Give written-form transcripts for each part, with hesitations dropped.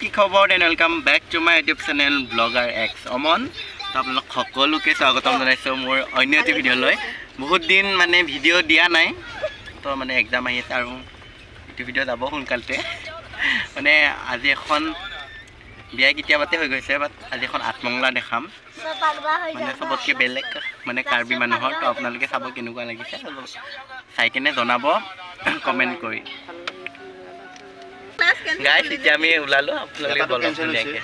কি খবৰ and welcome back to my YouTube channel blogger X Aman. তো আপোনালোক সকলোকে স্বাগতম জনাইছোঁ মোৰ অন্য এটি ভিডিঅ'লৈ। বহুত দিন মানে ভিডিঅ' দিয়া নাই, তো মানে এক্সাম আহি আছে আৰু এইটো ভিডিঅ' যাব সোনকালতে। মানে আজি এখন বিয়া কেতিয়াবাতে হৈ গৈছে, বাট আজি এখন আঠমঙলা দেখাম, মানে চবতকৈ বেলেগ মানে কাৰ্বি মানুহৰ। তো আপোনালোকে চাব কেনেকুৱা লাগিছে, চাই কিনে জনাব কমেণ্ট কৰি। গাইছ এতিয়া আমি ওলালো, আপোনালোকে বলক ধুনীয়াকৈ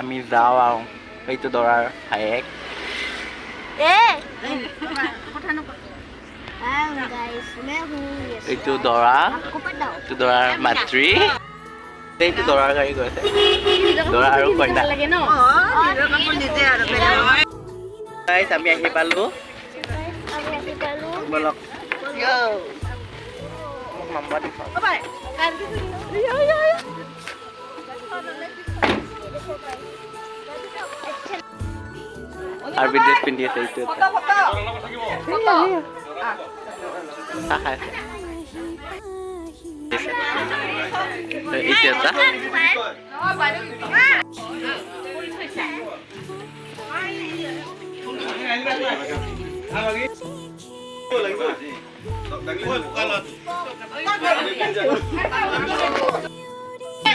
আমি যাওঁ আৰু এইটো দৰাৰ ভায়েক। এইটো দৰা, এইটো দৰাৰ মাতৃ, এইটো দৰাৰ গাড়ী গৈ আছে, দৰা আৰু কইনা। গাইছ আমি আহি পালো, বলক মাম্মা দিখা আৰু ড্ৰেছ পিন্ধি আছে। এইটো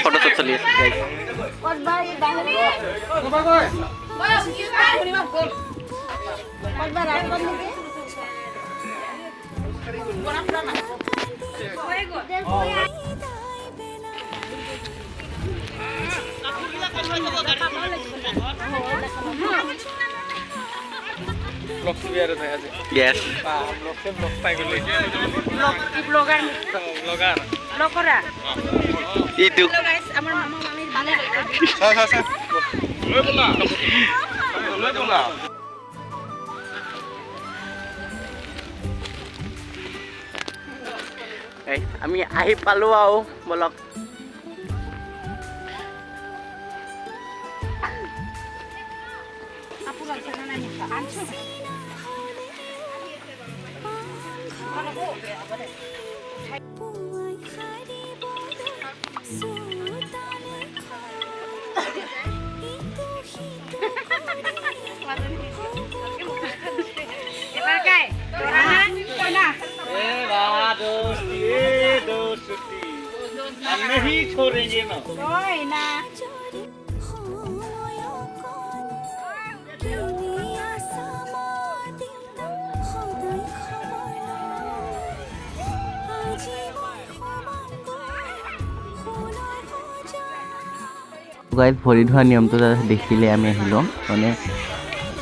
ফটোশ্বুট চলি আছে। আমি আহি পালো আৰু বলক नहीं छोड़ेंगे ना कोई ना। গাইজ ভৰি ধোৱা নিয়মটো দেখিলে আমি আহিলোঁ, মানে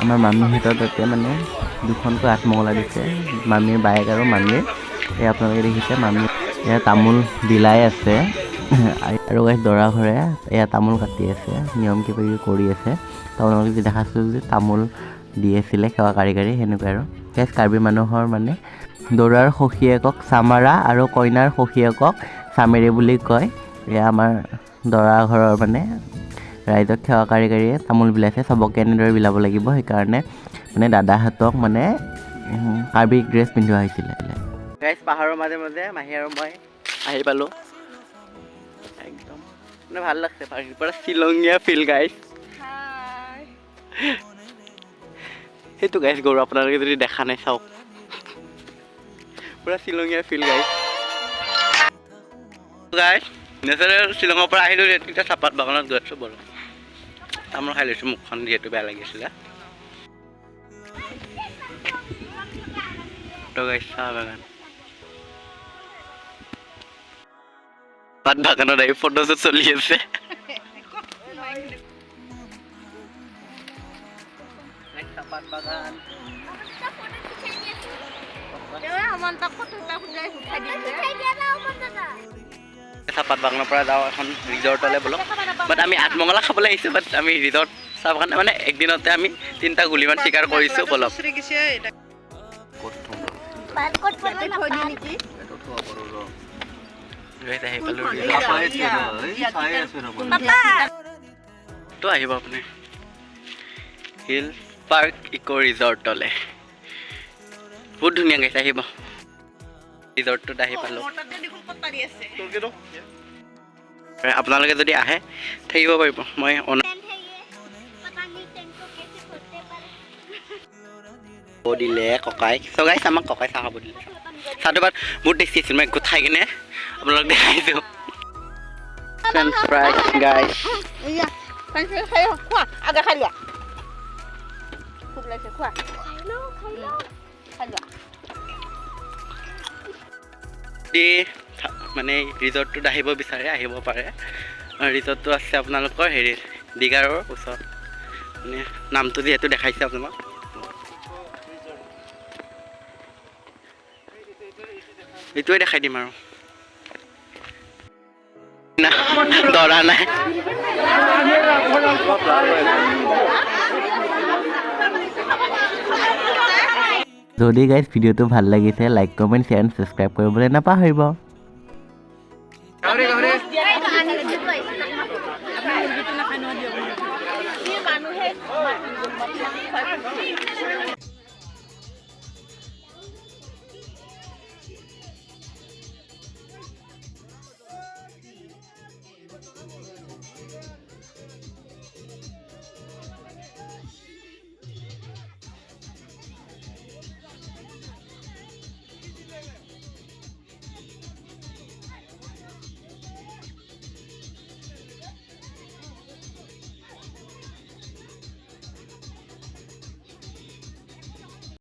আমাৰ মামীহঁতৰ তাতে মানে দুখনকৈ আঠমঙলা দিছে, মামীৰ বায়েক আৰু মামীৰ। এয়া আপোনালোকে দেখিছে, মামী এয়া তামোল বিলাই আছে আৰু গাইজ দৰা ঘৰে এয়া তামোল কাটি আছে, নিয়ম কিবা কিবি কৰি আছে। তো আপোনালোকে যি দেখাইছোঁ যে তামোল দি আছিলে সেৱা কাৰিকৰী, সেনেকুৱা আৰু। গাইজ কাৰ্বি মানুহৰ মানে দৰাৰ সখীয়েকক চামাৰা আৰু কইনাৰ সখীয়েকক চামেৰি বুলি কয়। এয়া আমাৰ দৰা ঘৰৰ মানে ৰাইজক সেৱা কাৰিকৰীয়ে তামোল বিলাইছে, চবকে এনেদৰে বিলাব লাগিব, সেইকাৰণে মানে দাদাহঁতক মানে কাৰ্বি ড্ৰেছ পিন্ধোৱা হৈছিলে। গাইজ পাহাৰৰ মাজে মাজে মাহী আৰু মই আহি পালোঁ, একদম মানে ভাল লাগছে, পাহাৰৰ পৰা শ্বিলঙীয়া ফিল গাইজ। সেইটো গাইজ গৰু আপোনালোকে যদি দেখা নাই চাওক, পুৰা শ্বিলঙীয়া ফিল গাইজ। গাইজ নেচাৰেল শ্বিলঙৰ পৰা আহিলোঁ, এতিয়া চাহপাত বাগানত গৈ আছোঁ। বলো তামোল খাই লৈছোঁ, মুখখন যিহেতু বেয়া লাগিছিলে। তো গাইজ চাহ বাগান, পাত বাগানত আহি ফটোশ্বুট চলি আছে। চাহপাত বাগান চাহপাত বাগানৰ পৰা যাওঁ এখন ৰিজৰ্টলৈ বলক। বাট আমি আঠমঙলা খাবলৈ আহিছোঁ, বাট আমি ৰিজৰ্ট চাহ বাগান মানে একদিনতে আমি 3টা গুলিমান চিকাৰ কৰিছোঁ। বলক তো আহিব আপুনি হিল পাৰ্ক ইক' ৰিজৰ্টলৈ, বহুত ধুনীয়া গাইছে, আহিব। ৰিজৰ্টটোত আহি পালোঁ। আপোনালোকে যদি আহে থাকিব পাৰিব মই দিলে ককাই চ' গাইছ আমাক ককাই চাহ খাব দিলে চাহটো বাট বহুত টেষ্টি আছিল মই গোট খাই কিনে আপোনালোক দেখাইছোঁ ফ্ৰেঞ্চ ফ্ৰাইজ গাইছ মানে ৰিজৰ্টটোত আহিব বিচাৰে আহিব পাৰে ৰিজৰ্টটো আছে আপোনালোকৰ হেৰিত দীঘাৰৰ ওচৰত মানে নামটো যিহেতু দেখাইছে আপোনাক এইটোৱে দেখাই দিম আৰু দৰা নাই যদি গাইজ ভিডিঅ'টো ভাল লাগিছে like comment share and subscribe কৰিবলৈ নাপাহৰিব